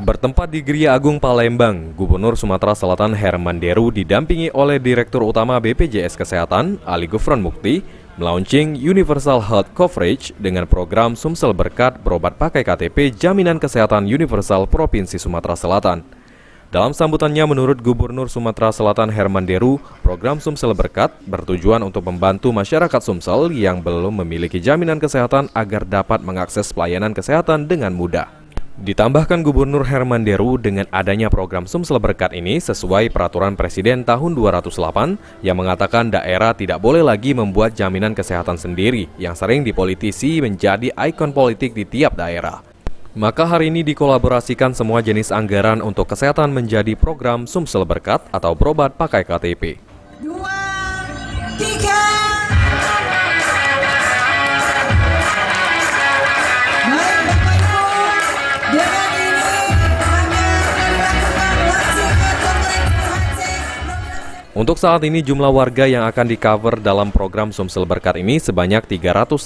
Bertempat di Gria Agung Palembang, Gubernur Sumatera Selatan Herman Deru didampingi oleh Direktur Utama BPJS Kesehatan, Ali Gufron Mukti, melaunching Universal Health Coverage dengan program Sumsel Berkat berobat pakai KTP Jaminan Kesehatan Universal Provinsi Sumatera Selatan. Dalam sambutannya, menurut Gubernur Sumatera Selatan Herman Deru, program Sumsel Berkat bertujuan untuk membantu masyarakat Sumsel yang belum memiliki jaminan kesehatan agar dapat mengakses pelayanan kesehatan dengan mudah. Ditambahkan Gubernur Herman Deru, dengan adanya program Sumsel Berkat ini sesuai Peraturan Presiden tahun 208 yang mengatakan daerah tidak boleh lagi membuat jaminan kesehatan sendiri yang sering dipolitisi menjadi ikon politik di tiap daerah. Maka hari ini dikolaborasikan semua jenis anggaran untuk kesehatan menjadi program Sumsel Berkat atau berobat pakai KTP. 2, 3. Untuk saat ini jumlah warga yang akan di-cover dalam program Sumsel Berkat ini sebanyak 305.000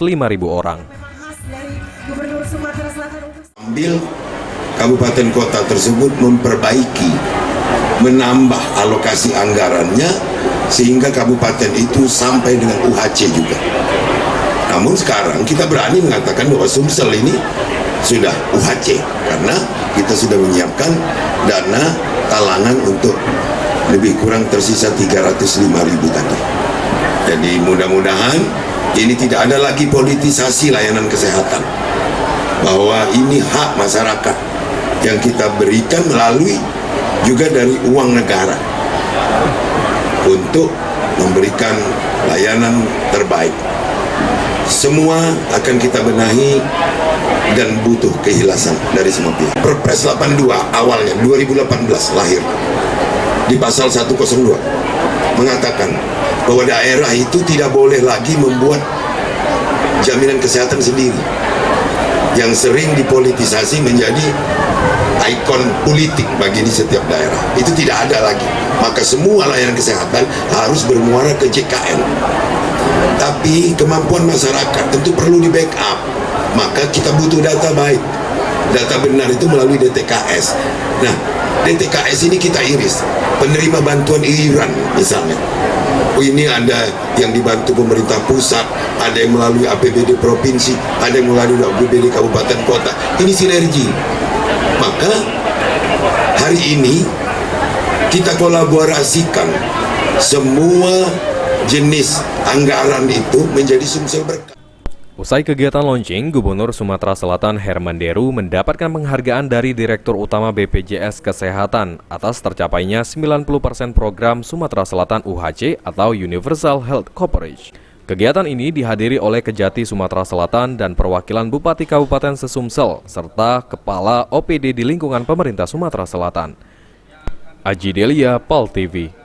orang. Ambil kabupaten kota tersebut memperbaiki, menambah alokasi anggarannya sehingga kabupaten itu sampai dengan UHC juga. Namun sekarang kita berani mengatakan bahwa Sumsel ini sudah UHC karena kita sudah menyiapkan dana talangan untuk lebih kurang tersisa 305.000 tadi. Jadi mudah-mudahan ini tidak ada lagi politisasi layanan kesehatan, bahwa ini hak masyarakat yang kita berikan melalui juga dari uang negara untuk memberikan layanan terbaik. Semua akan kita benahi dan butuh keikhlasan dari semua pihak. Perpres 82 awalnya 2018 lahir di pasal 102 mengatakan bahwa daerah itu tidak boleh lagi membuat jaminan kesehatan sendiri yang sering dipolitisasi menjadi ikon politik bagi di setiap daerah. Itu tidak ada lagi. Maka semua layanan kesehatan harus bermuara ke JKN. Tapi kemampuan masyarakat tentu perlu di backup. Maka kita butuh data baik. Data benar itu melalui DTKS. Nah, DTKS ini kita iris. Penerima bantuan iuran misalnya. Ini ada yang dibantu pemerintah pusat, ada yang melalui APBD provinsi, ada yang melalui APBD kabupaten kota. Ini sinergi. Maka hari ini kita kolaborasikan semua jenis anggaran itu menjadi Sumsel Berkat. Usai kegiatan launching, Gubernur Sumatera Selatan Herman Deru mendapatkan penghargaan dari Direktur Utama BPJS Kesehatan atas tercapainya 90% program Sumatera Selatan UHC atau Universal Health Coverage. Kegiatan ini dihadiri oleh Kejati Sumatera Selatan dan perwakilan Bupati Kabupaten Sesumsel serta Kepala OPD di lingkungan pemerintah Sumatera Selatan. Aji Delia, PAL TV.